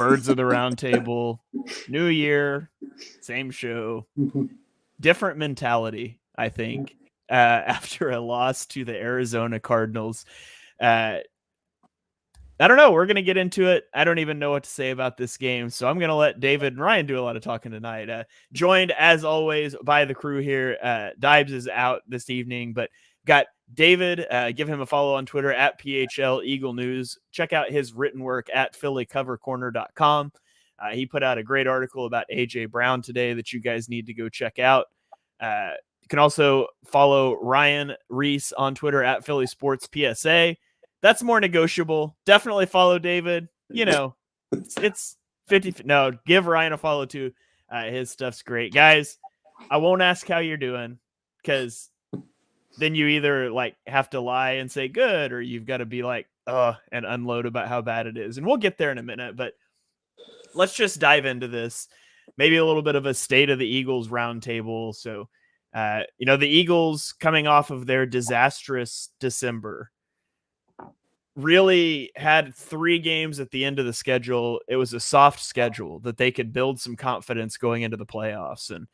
Birds of the Round Table, new year, same show, different mentality, I think, after a loss to the Arizona Cardinals. I don't know. We're going to get into it. I don't even know what to say about this game. So I'm going to let David and Ryan do a lot of talking tonight. Joined, as always, by the crew here. Dibes is out this evening, but got David. Give him a follow on Twitter at PHL Eagle News. Check out his written work at PhillyCoverCorner.com. He put out a great article about A.J. Brown today that you guys need to go check out. You can also follow Ryan Reese on Twitter at Philly Sports PSA. That's more negotiable. Definitely follow David. You know, it's 50. No, give Ryan a follow too. His stuff's great. Guys, I won't ask how you're doing because then you either like have to lie and say good, or you've got to be like, and unload about how bad it is. And we'll get there in a minute, but let's just dive into this. Maybe a little bit of a state of the Eagles roundtable. So, the Eagles coming off of their disastrous December really had 3 games at the end of the schedule. It was a soft schedule that they could build some confidence going into the playoffs. And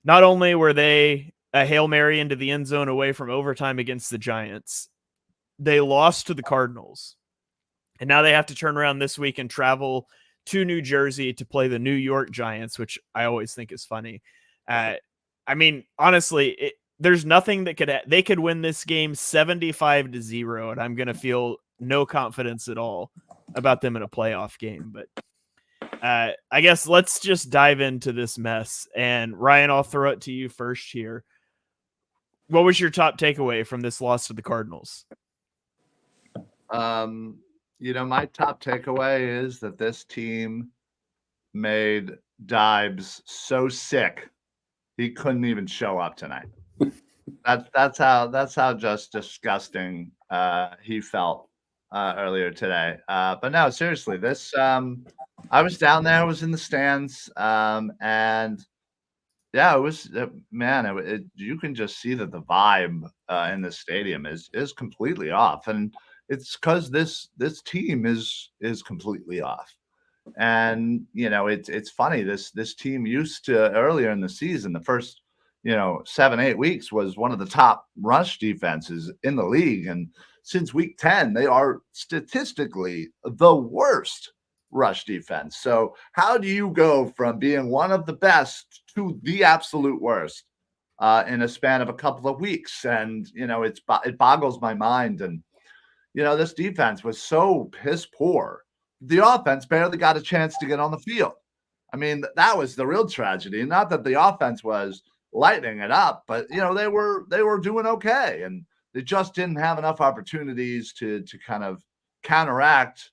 not only were they a Hail Mary into the end zone away from overtime against the Giants, they lost to the Cardinals. And now they have to turn around this week and travel to New Jersey to play the New York Giants, which I always think is funny. Honestly, there's nothing that they could win this game 75-0, and I'm going to feel no confidence at all about them in a playoff game. But I guess let's just dive into this mess. And Ryan, I'll throw it to you first here. What was your top takeaway from this loss to the Cardinals? My top takeaway is that this team made Dibes so sick he couldn't even show up tonight. That's how just disgusting he felt earlier today. But no, seriously, this I was down there, I was in the stands, and yeah, it was you can just see that the vibe in the stadium is completely off, and it's because this team is completely off. And it's funny, this team used to earlier in the season, the first 7-8 weeks was one of the top rush defenses in the league, and since week 10 they are statistically the worst rush defense. So how do you go from being one of the best to the absolute worst in a span of a couple of weeks? And it boggles my mind. And this defense was so piss poor, the offense barely got a chance to get on the field. I mean, that was the real tragedy. Not that the offense was lighting it up, but they were doing okay, and they just didn't have enough opportunities to kind of counteract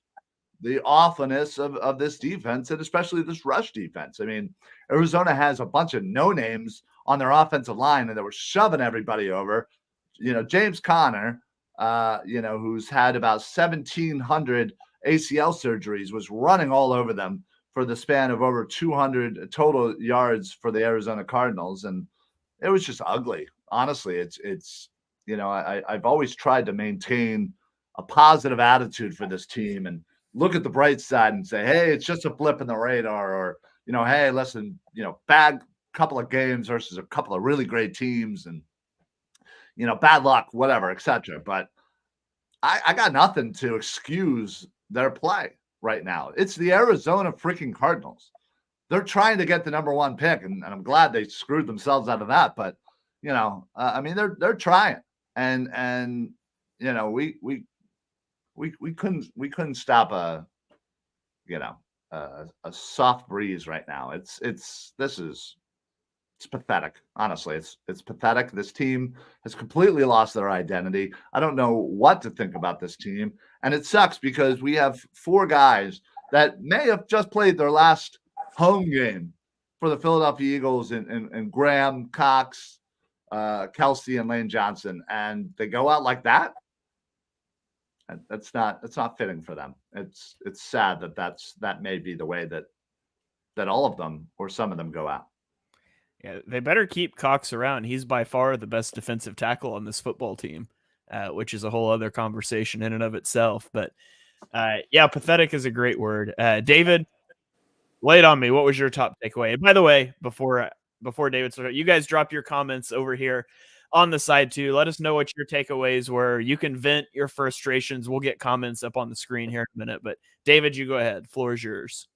the awfulness of this defense, and especially this rush defense. I mean, Arizona has a bunch of no names on their offensive line, and they were shoving everybody over. James Conner, who's had about 1,700 ACL surgeries, was running all over them for the span of over 200 total yards for the Arizona Cardinals. And it was just ugly. Honestly, it's I've always tried to maintain a positive attitude for this team and look at the bright side and say, hey, it's just a blip in the radar, or, hey, listen, bad couple of games versus a couple of really great teams, and, bad luck, whatever, etc. But I got nothing to excuse their play right now. It's the Arizona freaking Cardinals. They're trying to get the number 1 pick, and I'm glad they screwed themselves out of that. But, they're trying, and we couldn't stop a soft breeze right now. It's pathetic. Honestly, it's pathetic. This team has completely lost their identity. I don't know what to think about this team, and it sucks because we have 4 guys that may have just played their last home game for the Philadelphia Eagles, and Graham, Cox, Kelsey, and Lane Johnson, and they go out like that. That's not fitting for them. It's sad that may be the way that all of them or some of them go out. Yeah, they better keep Cox around. He's by far the best defensive tackle on this football team, which is a whole other conversation in and of itself. But Yeah, pathetic is a great word. David, lay it on me. What was your top takeaway? And by the way, before David started, you guys drop your comments over here on the side too. Let us know what your takeaways were. You can vent your frustrations. We'll get comments up on the screen here in a minute. But David, you go ahead. Floor is yours.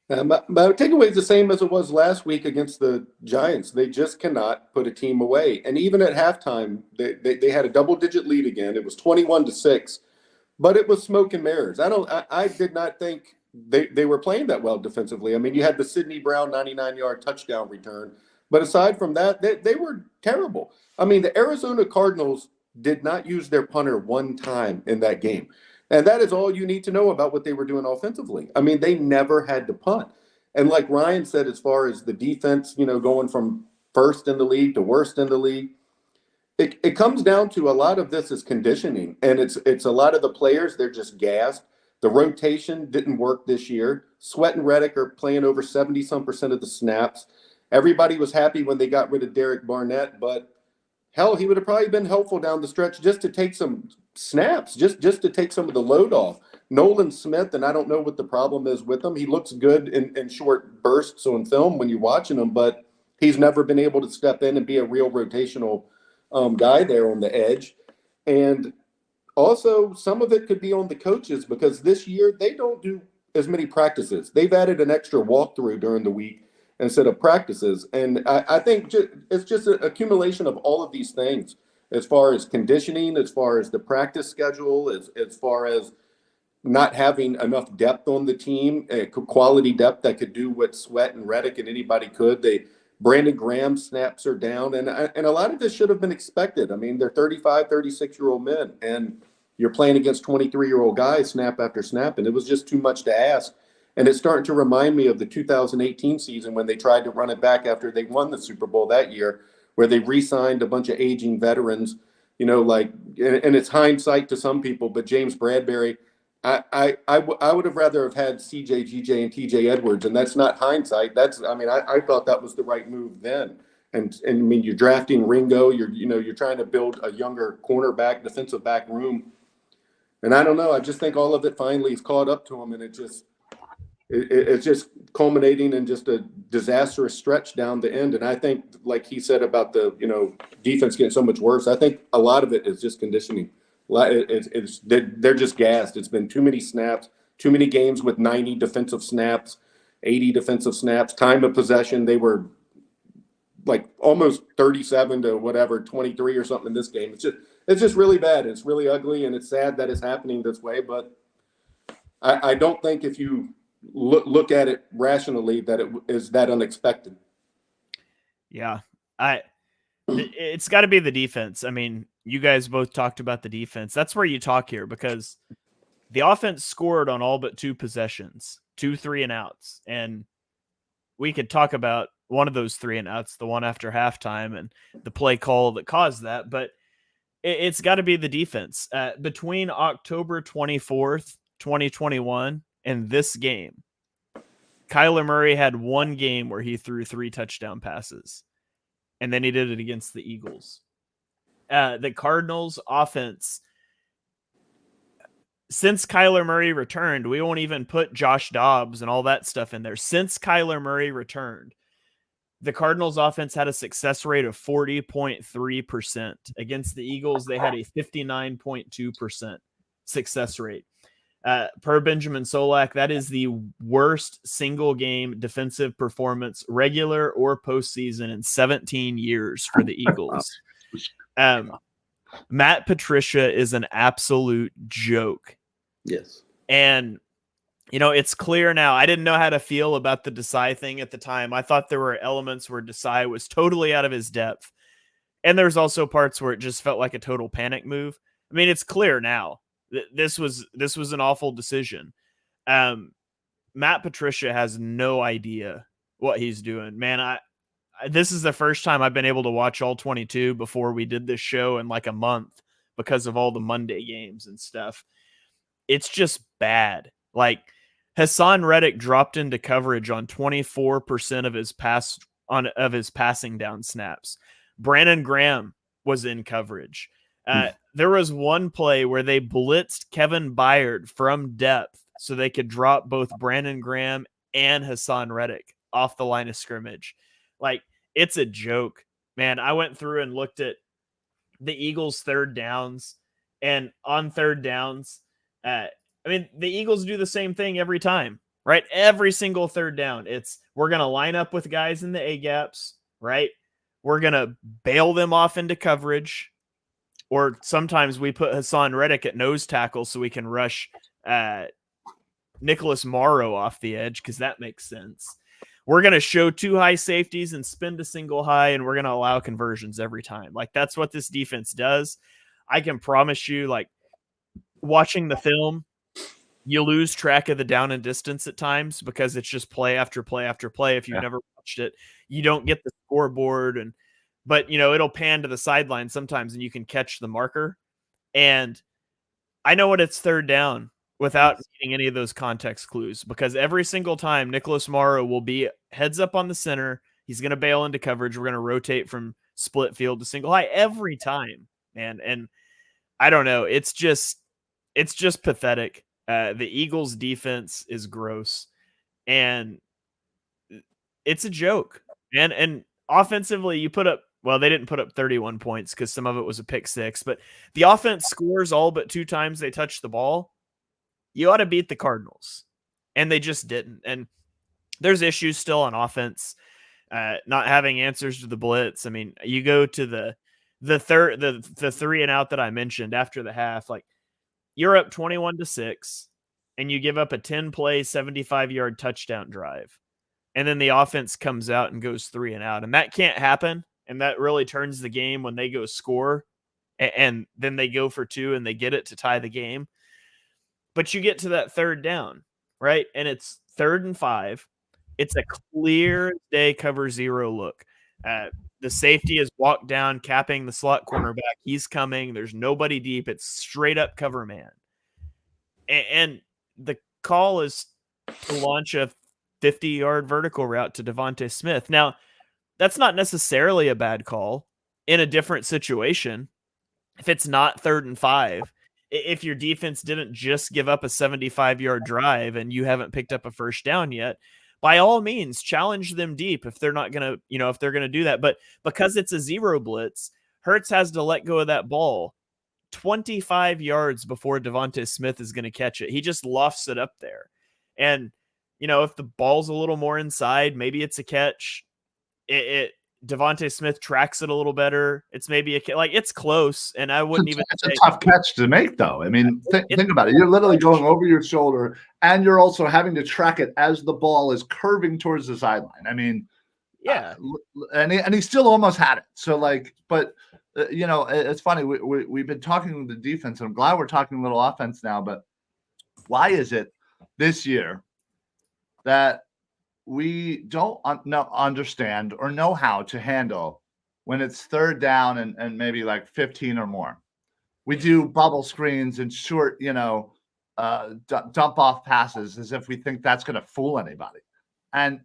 My takeaway is the same as it was last week against the Giants. They just cannot put a team away. And even at halftime, they had a double-digit lead again. It was 21-6, but it was smoke and mirrors. I did not think they were playing that well defensively. I mean, you had the Sidney Brown 99-yard touchdown return, but aside from that, they were terrible. I mean, the Arizona Cardinals did not use their punter one time in that game. And that is all you need to know about what they were doing offensively. I mean, they never had to punt. And like Ryan said, as far as the defense, going from first in the league to worst in the league, it comes down to a lot of this is conditioning. And it's a lot of the players, they're just gassed. The rotation didn't work this year. Sweat and Reddick are playing over 70-some% of the snaps. Everybody was happy when they got rid of Derek Barnett, but hell, he would have probably been helpful down the stretch just to take some snaps, just to take some of the load off. Nolan Smith, and I don't know what the problem is with him. He looks good in short bursts on film when you're watching him, but he's never been able to step in and be a real rotational guy there on the edge. And also, some of it could be on the coaches because this year they don't do as many practices. They've added an extra walkthrough during the week instead of practices. And I think it's just an accumulation of all of these things as far as conditioning, as far as the practice schedule, as far as not having enough depth on the team, quality depth that could do what Sweat and Reddick and anybody could. Brandon Graham snaps are down. And a lot of this should have been expected. I mean, they're 35, 36-year-old men, and you're playing against 23-year-old guys snap after snap, and it was just too much to ask. And it's starting to remind me of the 2018 season when they tried to run it back after they won the Super Bowl that year, where they re-signed a bunch of aging veterans, and it's hindsight to some people, but James Bradbury, I would have rather have had CJ, GJ, and TJ Edwards, and that's not hindsight. I thought that was the right move then. And I mean, you're drafting Ringo, you're trying to build a younger cornerback, defensive back room. And I don't know, I just think all of it finally has caught up to him, and it's just culminating in just a disastrous stretch down the end. And I think, like he said about the, defense getting so much worse, I think a lot of it is just conditioning. They're just gassed. It's been too many snaps, too many games with 90 defensive snaps, 80 defensive snaps, time of possession. They were like almost 37 to whatever, 23 or something in this game. It's just really bad. It's really ugly, and it's sad that it's happening this way. But I don't think if you look at it rationally that it is that unexpected. Yeah, it's got to be the defense. I mean, you guys both talked about the defense. That's where you talk here, because the offense scored on all but 2 possessions, 2 3-and-outs, and we could talk about one of those 3-and-outs, the one after halftime, and the play call that caused that. But it's got to be the defense. Between October 24th, 2021, and this game, Kyler Murray had one game where he threw 3 touchdown passes, and then he did it against the Eagles. The Cardinals offense, since Kyler Murray returned, we won't even put Josh Dobbs and all that stuff in there. Since Kyler Murray returned, the Cardinals offense had a success rate of 40.3%. Against the Eagles, they had a 59.2% success rate. Per Benjamin Solak, that is the worst single game defensive performance, regular or postseason, in 17 years for the Eagles. Matt Patricia is an absolute joke. Yes. And, it's clear now. I didn't know how to feel about the Desai thing at the time. I thought there were elements where Desai was totally out of his depth. And there's also parts where it just felt like a total panic move. I mean, it's clear now. This was an awful decision. Matt Patricia has no idea what he's doing. Man, this is the first time I've been able to watch all 22 before we did this show in like a month because of all the Monday games and stuff. It's just bad. Like, Hassan Reddick dropped into coverage on 24% of his passing down snaps. Brandon Graham was in coverage. There was one play where they blitzed Kevin Byard from depth so they could drop both Brandon Graham and Hassan Reddick off the line of scrimmage. Like, it's a joke, man. I went through and looked at the Eagles' third downs, and on third downs, I mean, the Eagles do the same thing every time, right? Every single third down, we're going to line up with guys in the A gaps, right? We're going to bail them off into coverage. Or sometimes we put Hassan Reddick at nose tackle so we can rush Nicholas Morrow off the edge, because that makes sense. We're going to show 2 high safeties and spin to single high, and we're going to allow conversions every time. Like, that's what this defense does. I can promise you, like, watching the film, you lose track of the down and distance at times because it's just play after play after play. If you've never watched it, you don't get the scoreboard, but it'll pan to the sideline sometimes and you can catch the marker. And I know what it's third down without needing any of those context clues, because every single time Nicholas Morrow will be heads up on the center. He's going to bail into coverage. We're going to rotate from split field to single high every time, man. And I don't know. It's just pathetic. The Eagles defense is gross, and it's a joke, man. And offensively, you put up, well, they didn't put up 31 points because some of it was a pick six, but the offense scores all but 2 times they touch the ball. You ought to beat the Cardinals, and they just didn't. And there's issues still on offense, not having answers to the blitz. I mean, you go to the 3 and out that I mentioned after the half, like, you're up 21-6, and you give up a 10-play, 75-yard touchdown drive. And then the offense comes out and goes 3 and out. And that can't happen. And that really turns the game when they go score, and then they go for 2 and they get it to tie the game. But you get to that third down, right? And it's 3rd and 5. It's a clear day cover 0 look. The safety is walked down, capping the slot cornerback. He's coming. There's nobody deep. It's straight up cover man. And the call is to launch a 50-yard vertical route to Devontae Smith. Now, that's not necessarily a bad call in a different situation. If it's not 3rd and 5, if your defense didn't just give up a 75-yard drive and you haven't picked up a first down yet, by all means, challenge them deep if they're not going to, if they're going to do that. But because it's a 0 blitz, Hurts has to let go of that ball 25 yards before Devontae Smith is going to catch it. He just lofts it up there. And, if the ball's a little more inside, maybe it's a catch. Devontae Smith tracks it a little better. It's maybe it's close, and I wouldn't even. It's a tough catch to make, though. I mean, think about it. You're literally going over your shoulder, and you're also having to track it as the ball is curving towards the sideline. I mean, yeah, and he still almost had it. So, but it's funny. We've been talking with the defense, and I'm glad we're talking a little offense now. But why is it this year that we don't understand or know how to handle when it's 3rd down and maybe like 15 or more? We do bubble screens and short, dump off passes as if we think that's going to fool anybody. And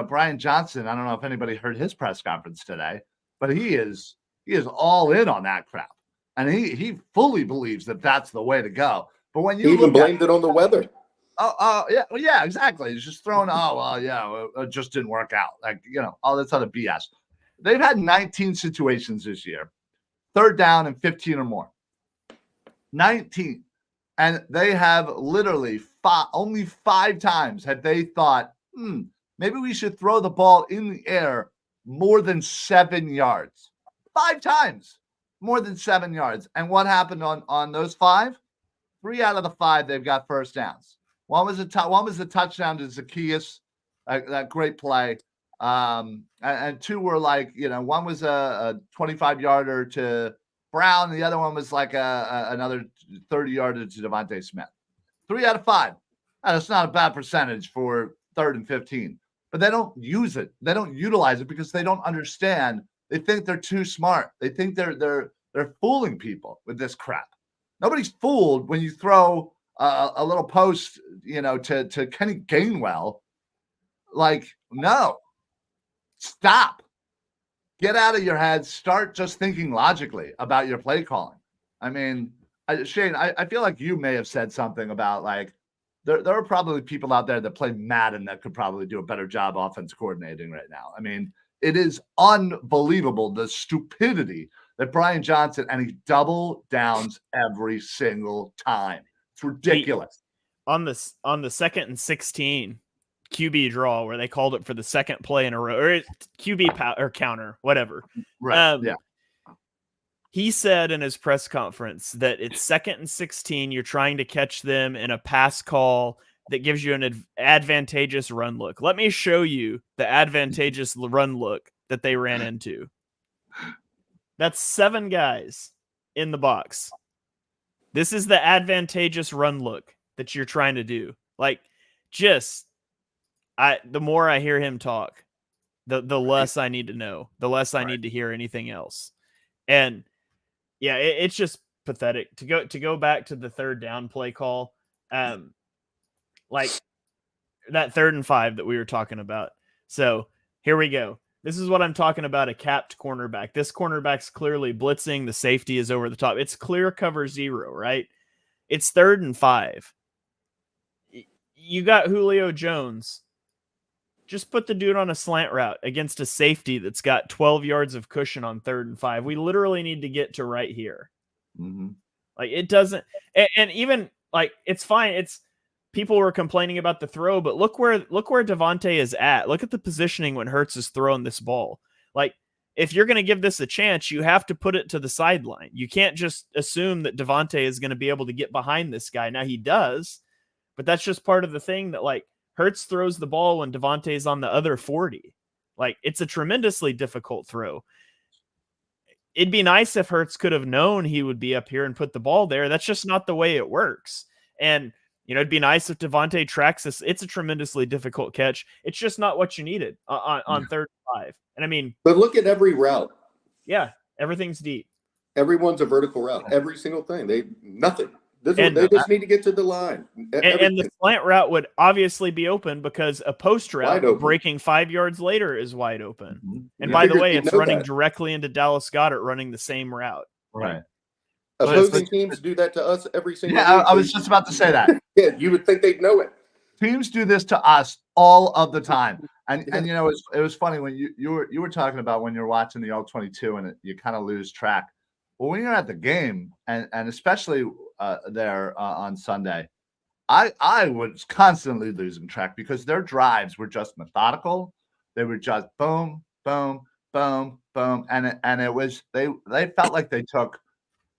Brian Johnson, I don't know if anybody heard his press conference today, but he is all in on that crap. And he fully believes that that's the way to go. But when you he even blamed it on the weather. Yeah, exactly. He's just throwing, it just didn't work out. All this other BS. They've had 19 situations this year, 3rd down and 15 or more. 19. And they have literally only 5 times have they thought, maybe we should throw the ball in the air more than 7 yards. 5 times more than 7 yards. And what happened on those 5? 3 out of the 5, they've got first downs. One was the touchdown to Zacchaeus, that great play. And 2 were one was a 25-yarder to Brown. The other one was another 30-yarder to Devontae Smith. 3 out of 5. That's not a bad percentage for 3rd and 15. But they don't use it. They don't utilize it because they don't understand. They think they're too smart. They think they're fooling people with this crap. Nobody's fooled when you throw a little post, to Kenny Gainwell. No, stop, get out of your head. Start just thinking logically about your play calling. I mean, Shane, I feel like you may have said something about like there are probably people out there that play Madden that could probably do a better job offense coordinating right now. I mean, it is unbelievable the stupidity that Brian Johnson, and he double downs every single time. It's ridiculous. On the 2nd and 16 QB draw where they called it for the second play in a row, or QB or counter, whatever. Right. Yeah. He said in his press conference that it's 2nd and 16. You're trying to catch them in a pass call that gives you an advantageous run look. Let me show you the advantageous run look that they ran into. That's 7 guys in the box. This is the advantageous run look that you're trying to do. Like, the more I hear him talk, the less I need to know, the less I need to hear anything else. And yeah, it's just pathetic to go back to the third down play call. Like that 3rd and 5 that we were talking about. So here we go. This is what I'm talking about. A capped cornerback. This cornerback's clearly blitzing. The safety is over the top. It's clear cover 0, right? It's 3rd and 5. You got Julio Jones. Just put the dude on a slant route against a safety that's got 12 yards of cushion on 3rd and 5. We literally need to get to right here. Mm-hmm. Like it doesn't, and even like it's fine. It's people were complaining about the throw, but look where Devontae is at. Look at the positioning when Hurts is throwing this ball. Like if you're going to give this a chance, you have to put it to the sideline. You can't just assume that Devontae is going to be able to get behind this guy. Now he does, but that's just part of the thing that like Hurts throws the ball when Devontae's on the other 40. Like it's a tremendously difficult throw. It'd be nice if Hurts could have known he would be up here and put the ball there. That's just not the way it works. And it'd be nice if Devontae tracks this. It's a tremendously difficult catch. It's just not what you needed on 3rd and 5. And I mean, but look at every route. Yeah, everything's deep. Everyone's a vertical route. Every single thing. Nothing. They just need to get to the line. And the slant route would obviously be open because a post route breaking 5 yards later is wide open. Mm-hmm. And by the way, it's running directly into Dallas Goedert running the same route. Right. Opposing teams do that to us every single week. I was just about to say that. Yeah, you would think they'd know it. Teams do this to us all of the time. And it was funny when you were talking about when you're watching the All-22 and you kind of lose track. Well, when you're at the game, and especially there on Sunday, I was constantly losing track because their drives were just methodical. They were just boom, boom, boom, boom, and it was they felt like they took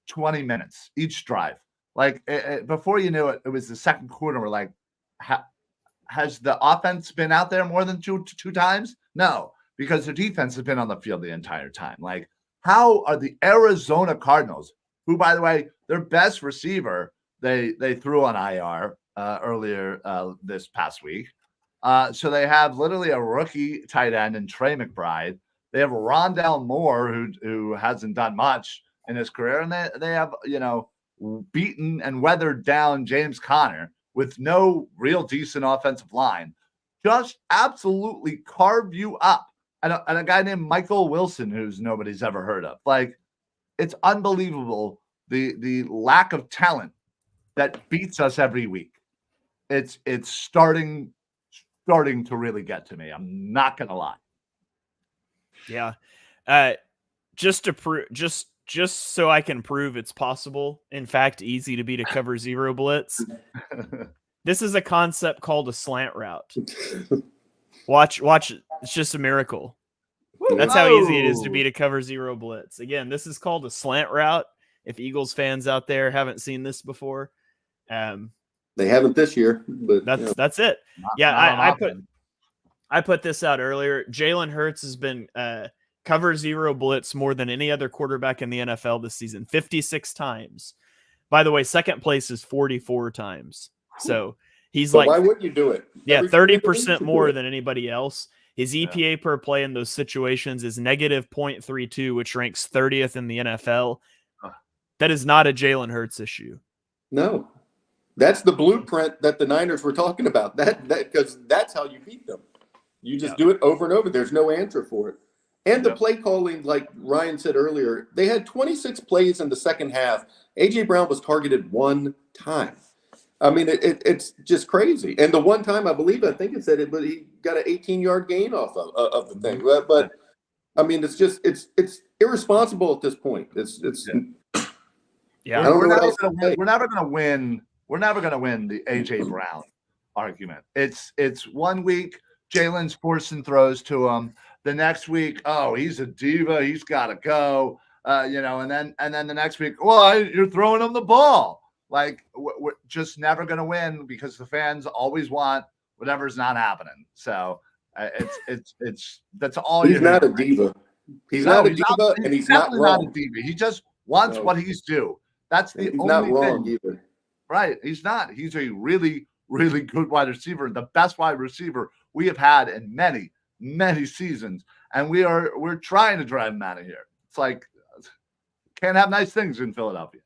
20 minutes each drive. Like before you knew it, it was the second quarter. We're like, has the offense been out there more than two times? No, because the defense has been on the field the entire time. Like, how are the Arizona Cardinals, who, by the way, their best receiver, they threw on IR earlier this past week. So they have literally a rookie tight end in Trey McBride. They have Rondale Moore, who hasn't done much in his career, and they have beaten and weathered down James Conner with no real decent offensive line. Just absolutely carve you up. And a guy named Michael Wilson, who's nobody's ever heard of. Like, it's unbelievable the lack of talent that beats us every week. It's starting to really get to me. I'm not gonna lie. Yeah, just to prove, just so I can prove it's possible. In fact, easy to beat a cover 0 blitz. This is a concept called a slant route. Watch. It's just a miracle. That's how easy it is to beat a cover 0 blitz. Again, this is called a slant route. If Eagles fans out there haven't seen this before, they haven't this year. But that's it. I put this out earlier. Jalen Hurts has been cover 0 blitz more than any other quarterback in the NFL this season, 56 times. By the way, second place is 44 times. So he's why wouldn't you do it? Yeah, 30% more than anybody else. His EPA per play in those situations is negative 0.32, which ranks 30th in the NFL. That is not a Jalen Hurts issue. No, that's the blueprint that the Niners were talking about. That because that's how you beat them. You just do it over and over. There's no answer for it. And the play calling, like Ryan said earlier, they had 26 plays in the second half. A.J. Brown was targeted one time. I mean, it's just crazy. And the one time, I think it said it, but he got an 18-yard gain off of the thing. But I mean, it's irresponsible at this point. Yeah. We're never going to win. We're never going to win the A.J. Brown argument. It's 1 week, Jalen's forcing throws to him. The next week, oh, he's a diva. He's got to go. And then the next week, well, you're throwing him the ball. Like, we're just never going to win because the fans always want whatever's not happening. So it's that's all. He's not a diva. He's not a diva, and he's not wrong. Not a diva. He just wants what he's due. That's the only not wrong thing. Either. Right. He's not. He's a really, really good wide receiver, the best wide receiver we have had in many, many seasons. And we're trying to drive him out of here. It's like, can't have nice things in Philadelphia.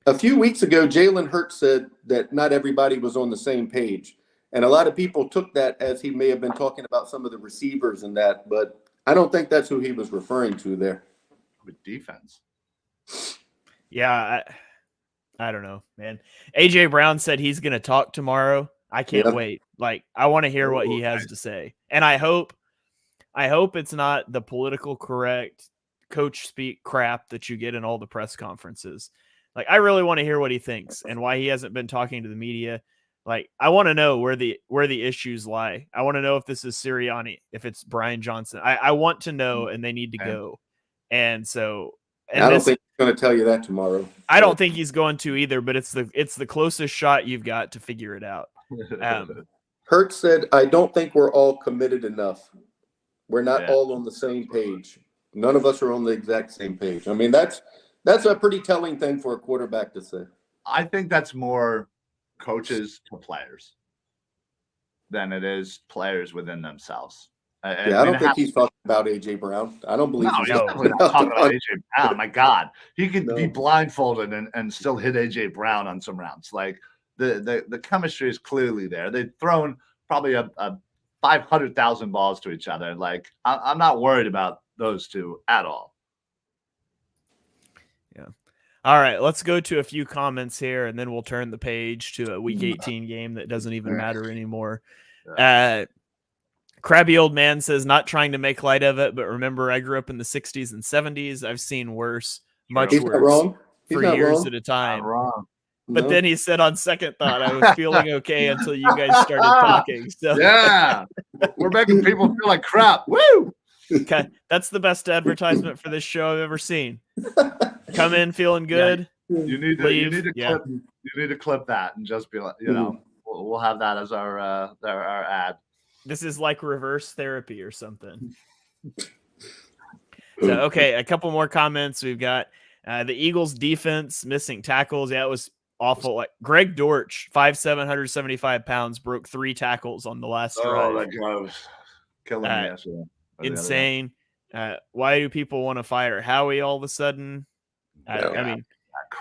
A few weeks ago, Jalen Hurts said that not everybody was on the same page. And a lot of people took that as he may have been talking about some of the receivers and that, but I don't think that's who he was referring to there. With defense. Yeah, I don't know, man. A.J. Brown said he's going to talk tomorrow. I can't wait. Like, I want to hear what he has to say. And I hope it's not the political correct coach speak crap that you get in all the press conferences. Like, I really want to hear what he thinks and why he hasn't been talking to the media. Like, I want to know where the issues lie. I want to know if this is Sirianni, if it's Brian Johnson. I want to know, and they need to go. And so, I don't think he's going to tell you that tomorrow. I don't think he's going to either, but it's the closest shot you've got to figure it out. Hurts said, I don't think we're all committed enough. We're not all on the same page. None of us are on the exact same page. I mean, that's a pretty telling thing for a quarterback to say. I think that's more coaches to players than it is players within themselves. I don't think he's talking about A.J. Brown. I don't believe he's definitely not talking about A.J. Brown. My God, he could be blindfolded and still hit A.J. Brown on some rounds. Like, the chemistry is clearly there. They've thrown probably a 500,000 balls to each other. Like, I'm not worried about those two at all. Yeah. All right, let's go to a few comments here, and then we'll turn the page to a Week 18 game that doesn't even matter anymore. Crabby Old Man says, not trying to make light of it, but remember, I grew up in the 60s and 70s. I've seen worse, much worse, for years at a time. Not wrong. But then he said, on second thought, I was feeling okay until you guys started talking. So yeah, we're making people feel like crap. Woo! Okay, that's the best advertisement for this show I've ever seen. Come in feeling good. Yeah. You need to clip that and just be like, we'll have that as our ad. This is like reverse therapy or something. So, okay, a couple more comments. We've got the Eagles defense missing tackles. Yeah, it was awful. Like Greg Dortch, 5'7", 175 pounds, broke 3 tackles on the last drive. Oh, that guy was killing me yesterday. Insane. Why do people want to fire Howie all of a sudden? I mean,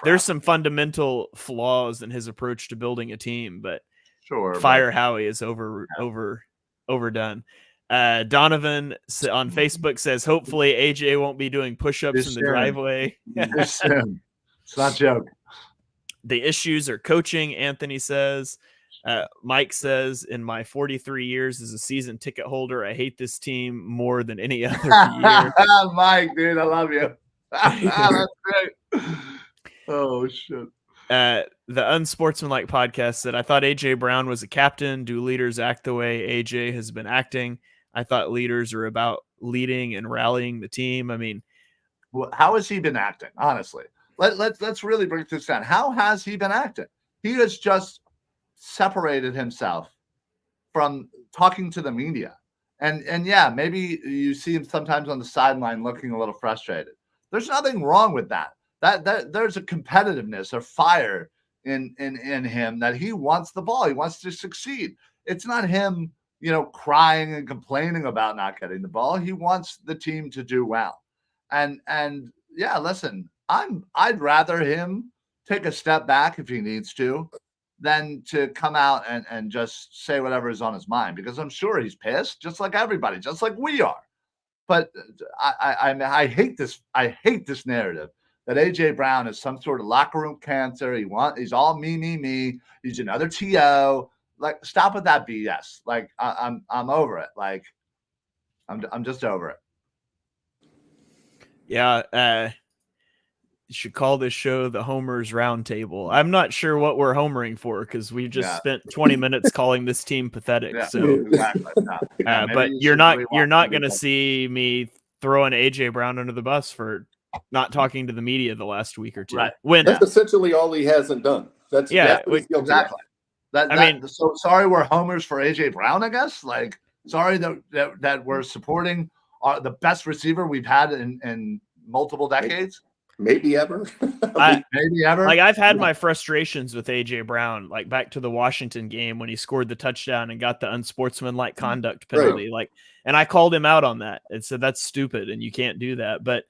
there's some fundamental flaws in his approach to building a team, but fire Howie is overdone. Donovan on Facebook says, hopefully AJ won't be doing push-ups in the driveway. It's not a joke. The issues are coaching, Anthony says. Mike says, in my 43 years as a season ticket holder, I hate this team more than any other year. Mike, dude, I love you. That's great. Oh, shit. The Unsportsmanlike podcast said, I thought AJ Brown was a captain. Do leaders act the way AJ has been acting? I thought leaders are about leading and rallying the team. I mean, how has he been acting? Honestly, let's really break this down. How has he been acting? He has just separated himself from talking to the media. And yeah, maybe you see him sometimes on the sideline looking a little frustrated. There's nothing wrong with that. That there's a competitiveness or fire in him that he wants the ball. He wants to succeed. It's not him, crying and complaining about not getting the ball. He wants the team to do well. And yeah, listen, I'd rather him take a step back if he needs to than to come out and just say whatever is on his mind, because I'm sure he's pissed, just like everybody, just like we are. But I hate this. I hate this narrative that AJ Brown is some sort of locker room cancer. He's all me. He's another TO. Like, stop with that BS. Like, I'm over it. Like, I'm just over it. Yeah. You should call this show the Homers Roundtable. I'm not sure what we're homering for because we just spent 20 minutes calling this team pathetic. Yeah, so exactly. No. but you're not going to see me throwing AJ Brown under the bus for not talking to the media the last week or two. Right. That's essentially all he hasn't done. That's exactly. So sorry we're homers for AJ Brown, I guess. Like, sorry that we're supporting the best receiver we've had in multiple decades. Maybe ever. Maybe ever. Like, I've had my frustrations with AJ Brown, like back to the Washington game when he scored the touchdown and got the unsportsmanlike conduct penalty. Like, and I called him out on that and said that's stupid and you can't do that.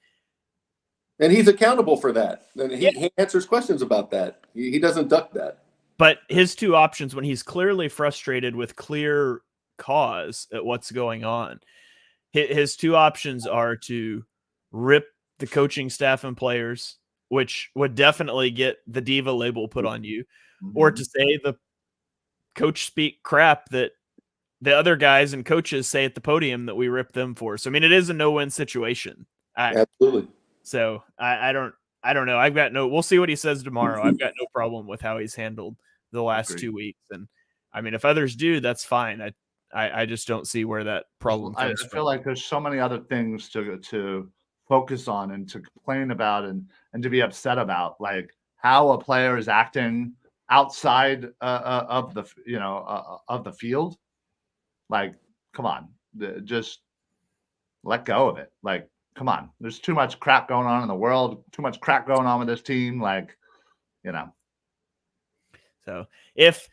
And he's accountable for that. And he answers questions about that. He doesn't duck that. But his two options, when he's clearly frustrated with clear cause at what's going on, his two options are to rip the coaching staff and players, which would definitely get the diva label put on you, or to say the coach speak crap that the other guys and coaches say at the podium that we ripped them for. So, I mean, it is a no-win situation. Absolutely. So I don't know. We'll see what he says tomorrow. I've got no problem with how he's handled the last 2 weeks. And I mean, if others do, that's fine. I just don't see where that problem comes from. I feel like there's so many other things to focus on and to complain about and to be upset about, like how a player is acting outside of the field. Like, come on, just let go of it. Like, come on, there's too much crap going on in the world, too much crap going on with this team. Like, So if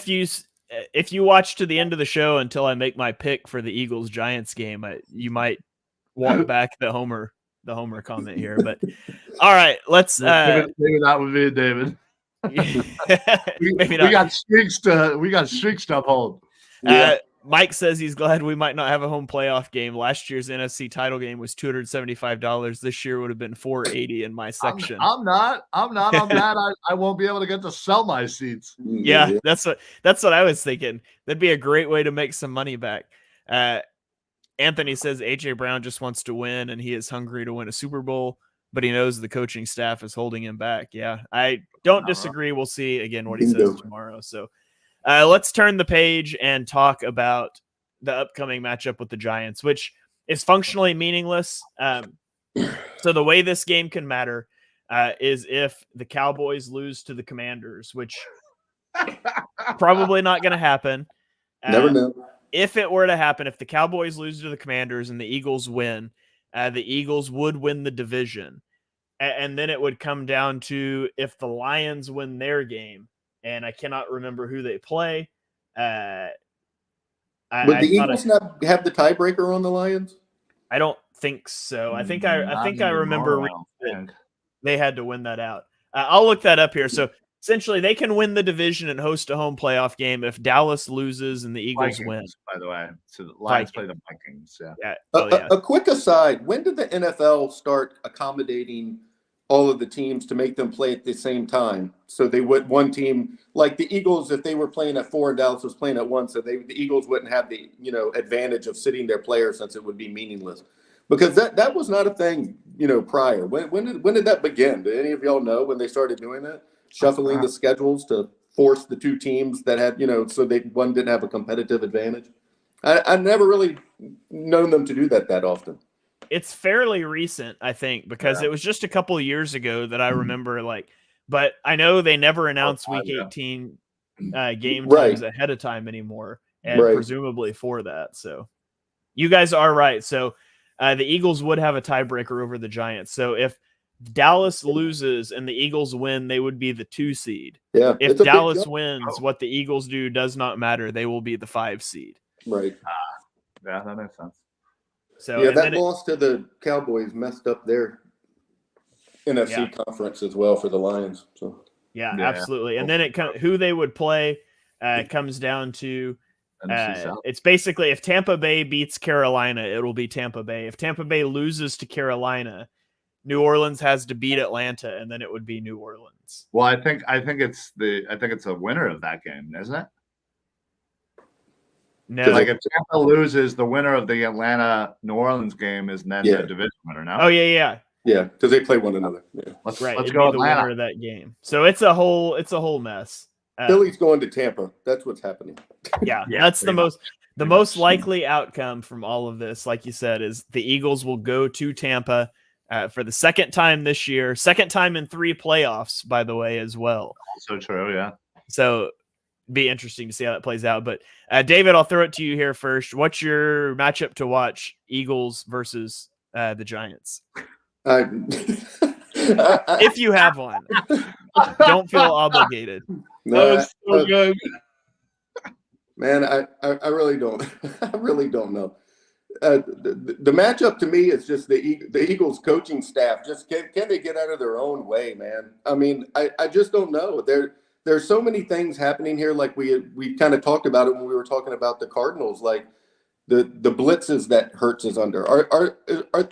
you watch to the end of the show until I make my pick for the Eagles-Giants game, you might walk back the homer comment here. But all right, let's maybe that would be David. Maybe not. We got streaks to uphold. Mike says he's glad we might not have a home playoff game. Last year's NFC title game was $275. This year would have been $480 in my section. I'm not. I'm mad. I won't be able to get to sell my seats. Yeah, that's what I was thinking. That'd be a great way to make some money back. Anthony says AJ Brown just wants to win and he is hungry to win a Super Bowl, but he knows the coaching staff is holding him back. Yeah, I don't disagree. We'll see again what he says tomorrow. So let's turn the page and talk about the upcoming matchup with the Giants, which is functionally meaningless. So the way this game can matter is if the Cowboys lose to the Commanders, which probably not going to happen. Never know. If it were to happen, if the Cowboys lose to the Commanders and the Eagles win, the Eagles would win the division. And then it would come down to if the Lions win their game, and I cannot remember who they play. Would the Eagles not have the tiebreaker on the Lions? I don't think so. I think I remember they had to win that out. I'll look that up here. So essentially, they can win the division and host a home playoff game if Dallas loses and the Eagles win. By the way, so the Lions play the Vikings. Yeah. A quick aside: when did the NFL start accommodating all of the teams to make them play at the same time? So they would one team like the Eagles, if they were playing at 4 and Dallas was playing at 1, so the Eagles wouldn't have the advantage of sitting their players since it would be meaningless. Because that was not a thing prior. When did that begin? Do any of y'all know when they started doing that? Shuffling the schedules to force the two teams that had, so one didn't have a competitive advantage. I never really known them to do that often. It's fairly recent, I think, because it was just a couple of years ago that I remember, but I know they never announced Week 18 game times ahead of time anymore, and presumably for that. So you guys are right. So the Eagles would have a tiebreaker over the Giants. So if Dallas loses and the Eagles win, they would be the 2 seed. Yeah. If Dallas wins, what the Eagles do does not matter. They will be the 5 seed. Right. Yeah, that makes sense. So that loss to the Cowboys messed up their NFC conference as well for the Lions. So yeah, absolutely. And then who they would play comes down to NFC South. It's basically if Tampa Bay beats Carolina, it'll be Tampa Bay. If Tampa Bay loses to Carolina, New Orleans has to beat Atlanta, and then it would be New Orleans. Well, I think it's a winner of that game, isn't it? No, like if Tampa loses, the winner of the Atlanta New Orleans game is then the division winner. No. Oh yeah, because they play one another. Yeah. Let's it'd go be the Atlanta. winner of that game. So it's a whole mess. Philly's going to Tampa. That's what's happening. Yeah, that's the most likely outcome from all of this. Like you said, is the Eagles will go to Tampa for the second time this year, second time in 3 playoffs, by the way, as well. Also true, yeah. So be interesting to see how that plays out. But David, I'll throw it to you here first. What's your matchup to watch? Eagles versus the Giants. If you have one, don't feel obligated. No, so good. Man, I really don't. I really don't know. The matchup to me is just the Eagles coaching staff. Just can they get out of their own way, man? I mean, I just don't know. There's so many things happening here. Like we kind of talked about it when we were talking about the Cardinals. Like the blitzes that Hurts is under.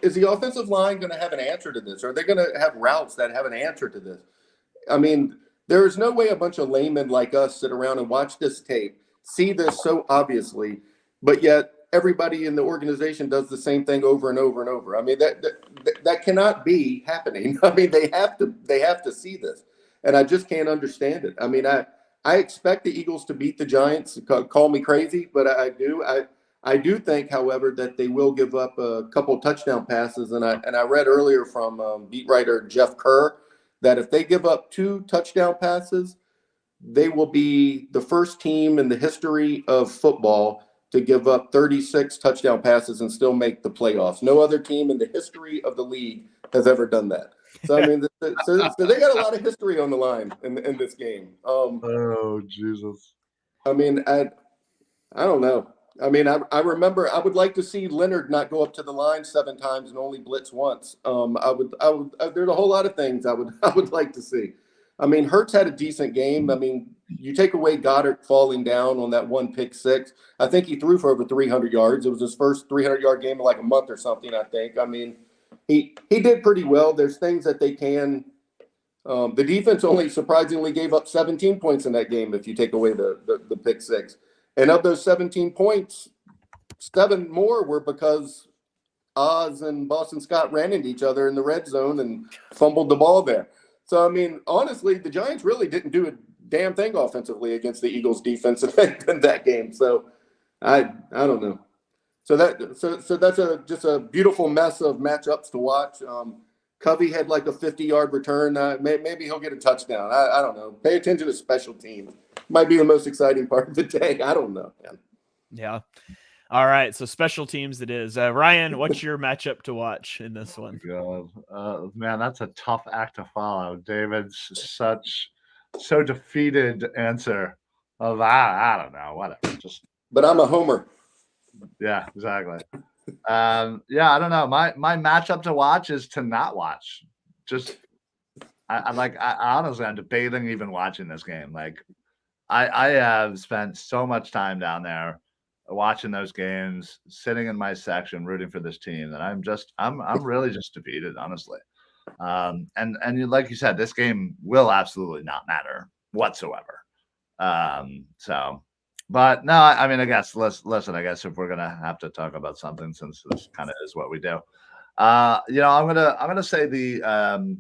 Is the offensive line going to have an answer to this? Are they going to have routes that have an answer to this? I mean, there is no way a bunch of laymen like us sit around and watch this tape, see this so obviously, but yet everybody in the organization does the same thing over and over and over. I mean, that cannot be happening. I mean, they have to see this, and I just can't understand it. I mean, I expect the Eagles to beat the Giants. Call me crazy, but I do think, however, that they will give up a couple touchdown passes, and I read earlier from beat writer Jeff Kerr that if they give up 2 touchdown passes, they will be the first team in the history of football to give up 36 touchdown passes and still make the playoffs. No other team in the history of the league has ever done that. So, I mean, so they got a lot of history on the line in this game. Oh, Jesus. I mean, I don't know. I mean, I remember I would like to see Leonard not go up to the line 7 times and only blitz once. There's a whole lot of things I would like to see. I mean, Hurts had a decent game. I mean, you take away Goddard falling down on that 1 pick 6. I think he threw for over 300 yards. It was his first 300-yard game in like a month or something, I think. I mean, he did pretty well. There's things that they can. The defense only surprisingly gave up 17 points in that game if you take away the pick 6. And of those 17 points, 7 more were because Oz and Boston Scott ran into each other in the red zone and fumbled the ball there. So, I mean, honestly, the Giants really didn't do a damn thing offensively against the Eagles defense in that game. So, I don't know. So that's just a beautiful mess of matchups to watch. Covey had like a 50-yard return. Maybe he'll get a touchdown. I don't know. Pay attention to special teams. Might be the most exciting part of the day. I don't know, man. Yeah. All right. So special teams it is. Ryan, what's your matchup to watch in this one? God. Man, that's a tough act to follow. David's so defeated answer of I don't know, whatever. But I'm a homer. Yeah, exactly. I don't know. My matchup to watch is to not watch. I honestly, I'm debating even watching this game. Like I have spent so much time down there watching those games, sitting in my section, rooting for this team that I'm really just defeated, honestly. And like you said, this game will absolutely not matter whatsoever. But no, I mean, I guess listen, I guess if we're gonna have to talk about something, since this kind of is what we do, I'm gonna say the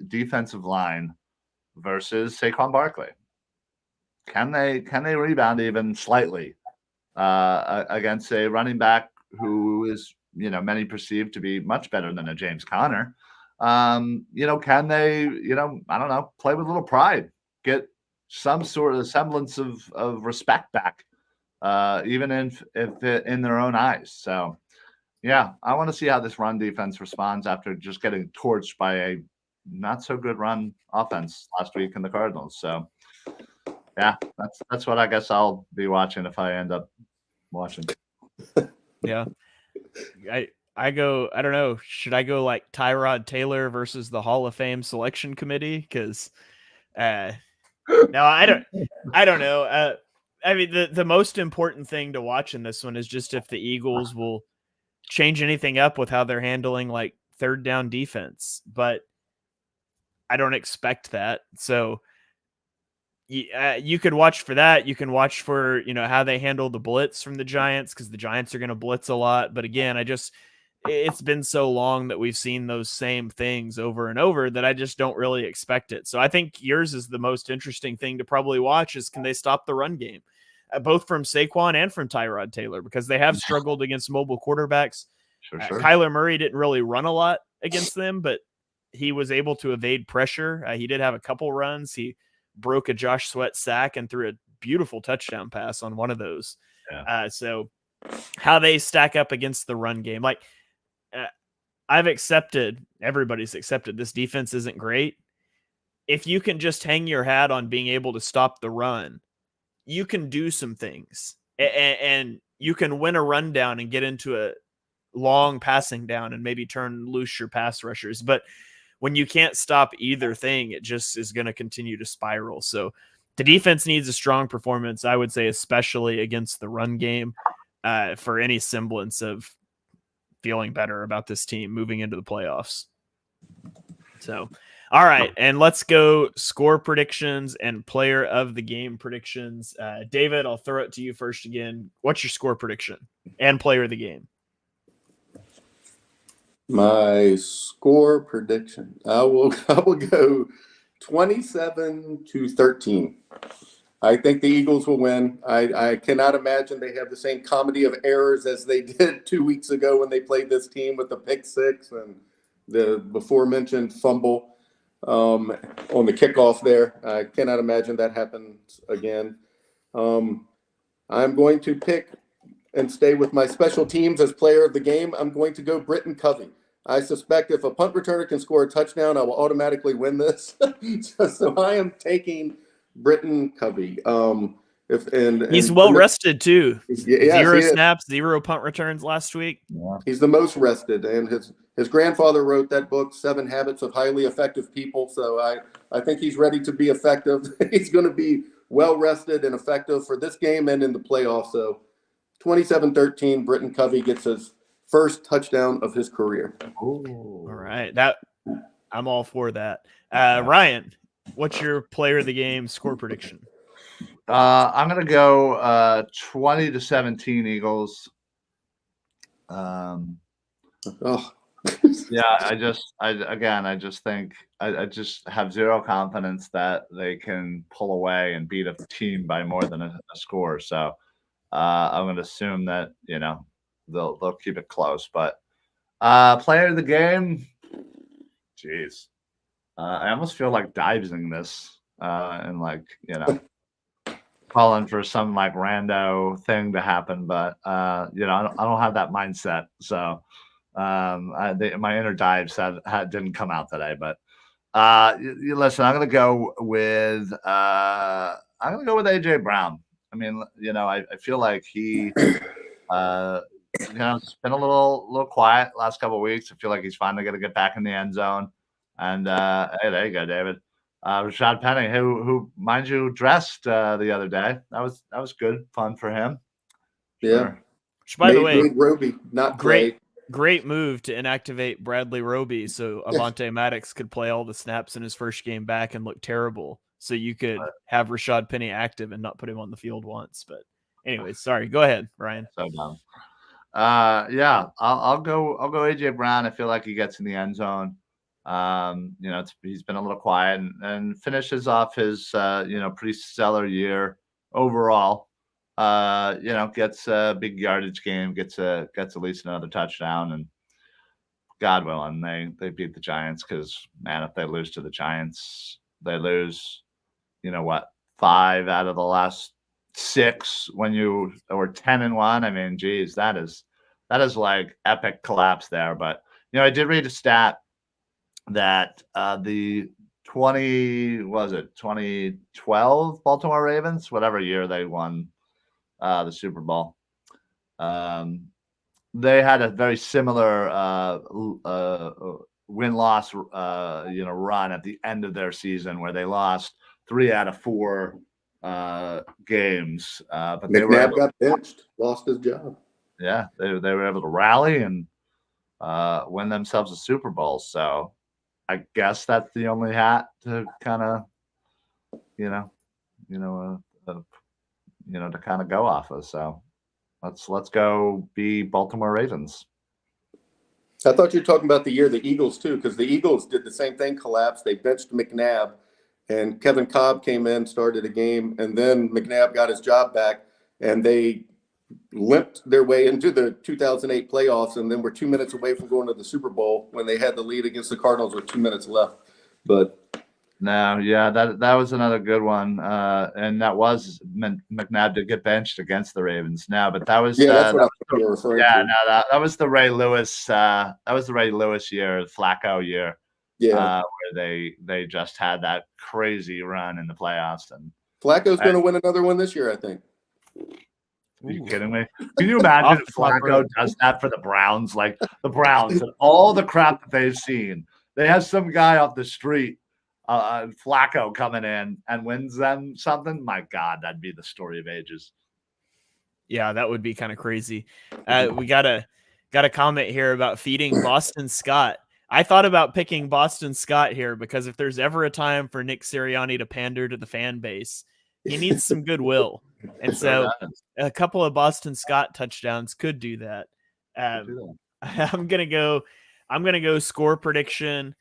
defensive line versus Saquon Barkley. Can they rebound even slightly against a running back who is, many perceive to be much better than a James Conner? Can they, I don't know, play with a little pride, get some sort of semblance of respect back, even if in their own eyes. So, yeah, I want to see how this run defense responds after just getting torched by a not so good run offense last week in the Cardinals. So, yeah, that's what I guess I'll be watching if I end up watching. Yeah, I don't know. Should I go like Tyrod Taylor versus the Hall of Fame selection committee? Because no, I don't know. I mean, the most important thing to watch in this one is just if the Eagles will change anything up with how they're handling like third down defense, but I don't expect that. So you could watch for that. You can watch for, how they handle the blitz from the Giants, because the Giants are going to blitz a lot. But again, it's been so long that we've seen those same things over and over that I just don't really expect it. So I think yours is the most interesting thing to probably watch is, can they stop the run game, both from Saquon and from Tyrod Taylor, because they have struggled against mobile quarterbacks. Sure. Kyler Murray didn't really run a lot against them, but he was able to evade pressure. He did have a couple runs. He broke a Josh Sweat sack and threw a beautiful touchdown pass on one of those. Yeah. So how they stack up against the run game, like everybody's accepted this defense isn't great. If you can just hang your hat on being able to stop the run, you can do some things, and you can win a rundown and get into a long passing down and maybe turn loose your pass rushers. But when you can't stop either thing, it just is going to continue to spiral. So the defense needs a strong performance, I would say, especially against the run game, for any semblance of feeling better about this team moving into the playoffs. So, all right. And let's go score predictions and player of the game predictions. David, I'll throw it to you first again. What's your score prediction and player of the game? My score prediction, I will go 27-13. I think the Eagles will win. I cannot imagine they have the same comedy of errors as they did 2 weeks ago when they played this team with the pick six and the before mentioned fumble on the kickoff there. I cannot imagine that happens again. I'm going to pick and stay with my special teams as player of the game. I'm going to go Britton Covey. I suspect if a punt returner can score a touchdown, I will automatically win this. So I am taking Britton Covey. He's well rested too. Yes, 0 snaps, 0 punt returns last week. Yeah. He's the most rested, and his grandfather wrote that book, 7 Habits of Highly Effective People. So I think he's ready to be effective. He's going to be well rested and effective for this game and in the playoffs. So 27-13, Britton Covey gets his first touchdown of his career. Ooh. All right. I'm all for that. Ryan, what's your player of the game score prediction? I'm going to go 20-17 Eagles. Yeah, I just think I just have zero confidence that they can pull away and beat a team by more than a score. So I'm going to assume that, they'll keep it close. But player of the game, jeez. I almost feel like divesing this and calling for some rando thing to happen, but I don't have that mindset. So my inner dives didn't come out today. But listen, I'm gonna go with AJ Brown. I mean, I feel like he it's been a little quiet last couple of weeks. I feel like he's finally gonna get back in the end zone. And hey, there you go, David. Rashad Penny, who mind you dressed the other day. That was good fun for him. Sure. Yeah. Which, by the way, Roby, not great move to inactivate Bradley Roby so Avonte Maddox could play all the snaps in his first game back and look terrible. So you could have Rashad Penny active and not put him on the field once. But anyways, sorry. Go ahead, Ryan. So dumb. Yeah, I'll go AJ Brown. I feel like he gets in the end zone. He's been a little quiet and finishes off his pretty stellar year overall. Gets a big yardage game, gets at least another touchdown, and God willing, they beat the Giants, because man, if they lose to the Giants, they lose 5 out of the last 6 when you were 10-1. I mean, geez, that is like epic collapse there. But I did read a stat that the 2012 Baltimore Ravens, whatever year they won the Super Bowl, they had a very similar win-loss run at the end of their season, where they lost 3 out of 4 games. But McNabb got benched, lost his job. Yeah, they were able to rally and win themselves a Super Bowl. So I guess that's the only hat to kind of, to kind of go off of. So let's go be Baltimore Ravens. I thought you were talking about the year the Eagles too, because the Eagles did the same thing, collapsed. They benched McNabb, and Kevin Cobb came in, started a game, and then McNabb got his job back, and they limped their way into the 2008 playoffs, and then were 2 minutes away from going to the Super Bowl when they had the lead against the Cardinals with 2 minutes left. But no, yeah, that was another good one, and that was McNabb did get benched against the Ravens. Now, but that was that's what you were referring to. No, that was the Ray Lewis. That was the Ray Lewis year, Flacco year. Yeah, where they just had that crazy run in the playoffs, and Flacco's going to win another one this year, I think. Are you kidding me? Can you imagine if Flacco does that for the Browns? Like the Browns and all the crap that they've seen, they have some guy off the street, Flacco, coming in and wins them something. My God, that'd be the story of ages. Yeah, that would be kind of crazy. We got a comment here about feeding Boston Scott. I thought about picking Boston Scott here because if there's ever a time for Nick Sirianni to pander to the fan base, he needs some goodwill. And so a couple of Boston Scott touchdowns could do that. I'm going to go score prediction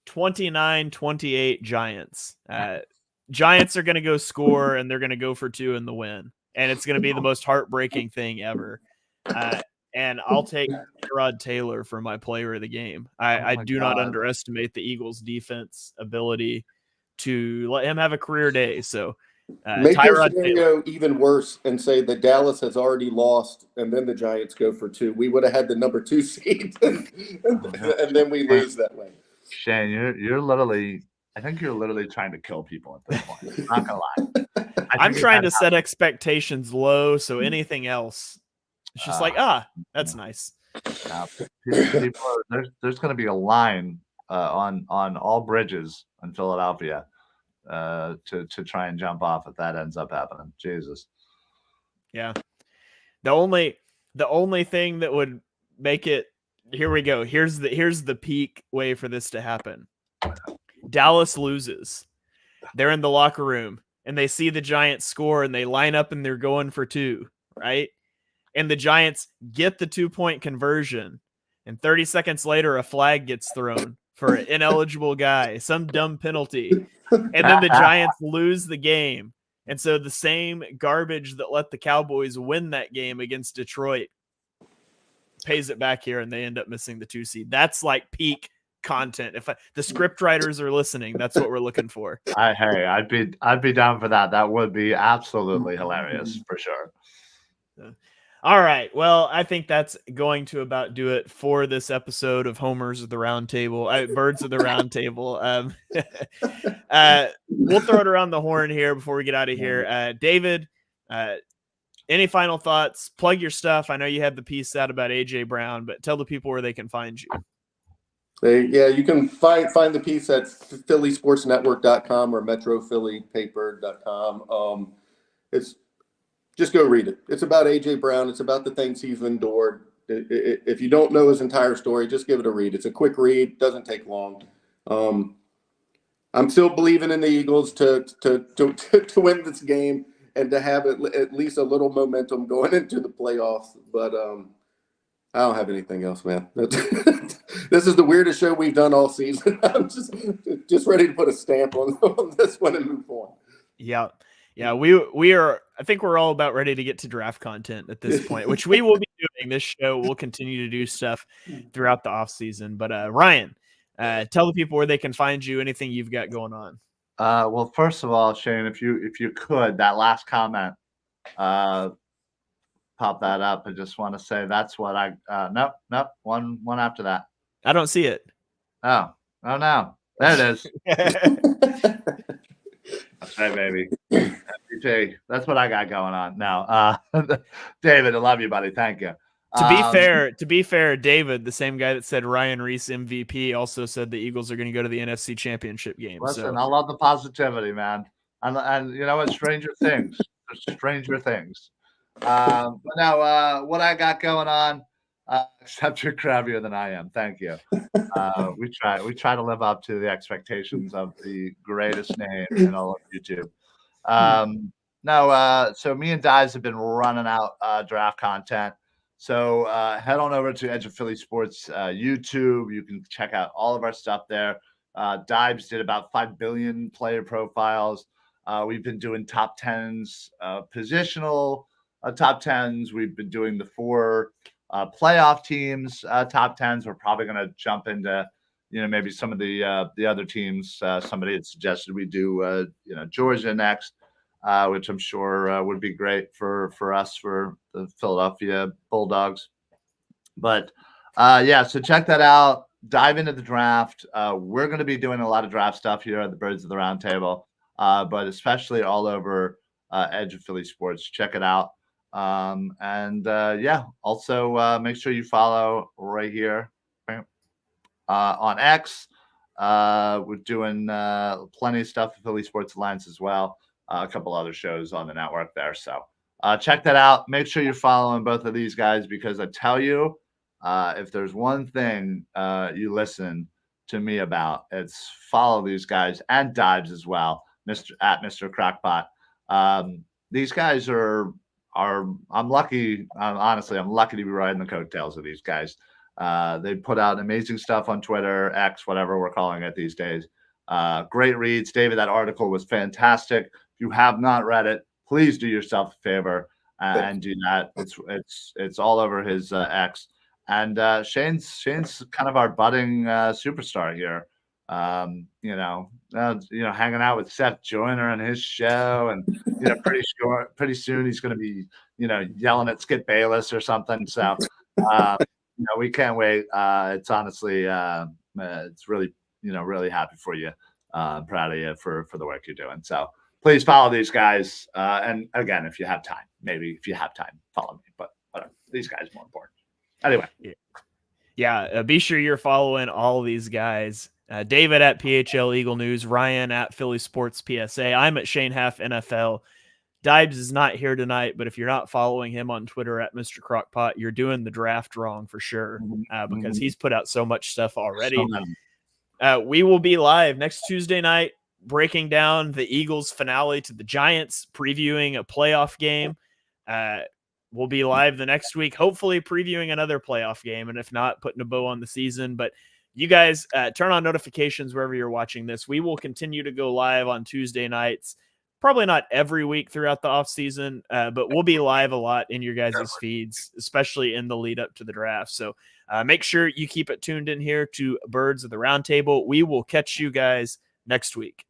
29-28 Giants. Giants are going to go score and they're going to go for 2 in the win. And it's going to be the most heartbreaking thing ever. And I'll take Tyrod Taylor for my player of the game. I do not underestimate the Eagles' defense ability to let him have a career day. So make your scenario even worse and say that Dallas has already lost and then the Giants go for 2. We would have had the number 2 seed and then we lose that way. Shane, you're literally, I think you're literally trying to kill people at this point. I'm not gonna lie. I'm trying to set expectations low, so anything else, it's just that's nice. There's going to be a line on all bridges in Philadelphia to try and jump off if that ends up happening. Jesus. Yeah. The only thing that would make it, here we go. Here's the peak way for this to happen. Dallas loses. They're in the locker room and they see the Giants score and they line up and they're going for 2, right? And the Giants get the 2-point conversion. And 30 seconds later, a flag gets thrown for an ineligible guy, some dumb penalty. And then the Giants lose the game. And so the same garbage that let the Cowboys win that game against Detroit pays it back here, and they end up missing the 2 seed. That's like peak content. If the script writers are listening, that's what we're looking for. I'd be down for that. That would be absolutely hilarious for sure. All right. Well, I think that's going to about do it for this episode of Homers of the Round Table, Birds of the Round Table. We'll throw it around the horn here before we get out of here. David, any final thoughts? Plug your stuff. I know you had the piece out about AJ Brown, but tell the people where they can find you. You can find the piece at phillysportsnetwork.com or metrophillypaper.com. Just go read it. It's about A.J. Brown. It's about the things he's endured. If you don't know his entire story, just give it a read. It's a quick read. Doesn't take long. I'm still believing in the Eagles to win this game and to have at least a little momentum going into the playoffs. But I don't have anything else, man. This is the weirdest show we've done all season. I'm just ready to put a stamp on this one and move on. Yeah. Yeah, we are. I think we're all about ready to get to draft content at this point, which we will be doing. This show will continue to do stuff throughout the off season. But Ryan, tell the people where they can find you. Anything you've got going on. Well, first of all, Shane, if you could, that last comment, pop that up. I just want to say that's what I. Nope. One after that. I don't see it. Oh no, there it is. That's right, baby. MVP. That's what I got going on now. David, I love you, buddy. Thank you. To be fair, David, the same guy that said Ryan Reese MVP, also said the Eagles are going to go to the NFC Championship game. Listen, I love the positivity, man. And you know what? Stranger things. Stranger things. But now, what I got going on, except you're crabbier than I am. Thank you. We try to live up to the expectations of the greatest name in all of YouTube. No, so me and Dives have been running out draft content. So head on over to Edge of Philly Sports YouTube. You can check out all of our stuff there. Dives did about 5 billion player profiles. We've been doing top 10s, positional top 10s. We've been doing the 4 playoff teams top 10s. We're probably going to jump into, maybe some of the other teams. Somebody had suggested we do, Georgia next, which I'm sure would be great for us, for the Philadelphia Bulldogs. But so check that out. Dive into the draft. We're going to be doing a lot of draft stuff here at the Birds of the Round Table, but especially all over Edge of Philly Sports. Check it out. Also make sure you follow right here on X. We're doing plenty of stuff with Philly Sports Alliance as well. A couple other shows on the network there. So check that out. Make sure you're following both of these guys, because I tell you, if there's one thing you listen to me about, it's follow these guys, and Dives as well, Mr. Crackpot. These guys are I'm lucky. Honestly, I'm lucky to be riding the coattails of these guys. They put out amazing stuff on Twitter, X, whatever we're calling it these days. Great reads. David, that article was fantastic. If you have not read it, please do yourself a favor and do that. It's all over his X. And Shane's kind of our budding superstar here. Hanging out with Seth Joyner on his show, and pretty soon he's going to be yelling at Skip Bayless or something. So we can't wait. It's honestly it's really really happy for you. Proud of you for the work you're doing. So please follow these guys. And again, if you have time, follow me. But whatever, these guys are more important. Anyway, be sure you're following all these guys. David at PHL Eagle News, Ryan at Philly Sports PSA. I'm at Shane Half NFL. Dibes is not here tonight, but if you're not following him on Twitter at Mr. Crockpot, you're doing the draft wrong for sure, because he's put out so much stuff already. We will be live next Tuesday night, breaking down the Eagles' finale to the Giants, previewing a playoff game. We'll be live the next week, hopefully previewing another playoff game, and if not, putting a bow on the season. But you guys turn on notifications wherever you're watching this. We will continue to go live on Tuesday nights, probably not every week throughout the offseason, but we'll be live a lot in your guys' feeds, especially in the lead up to the draft. So make sure you keep it tuned in here to Birds of the Round Table. We will catch you guys next week.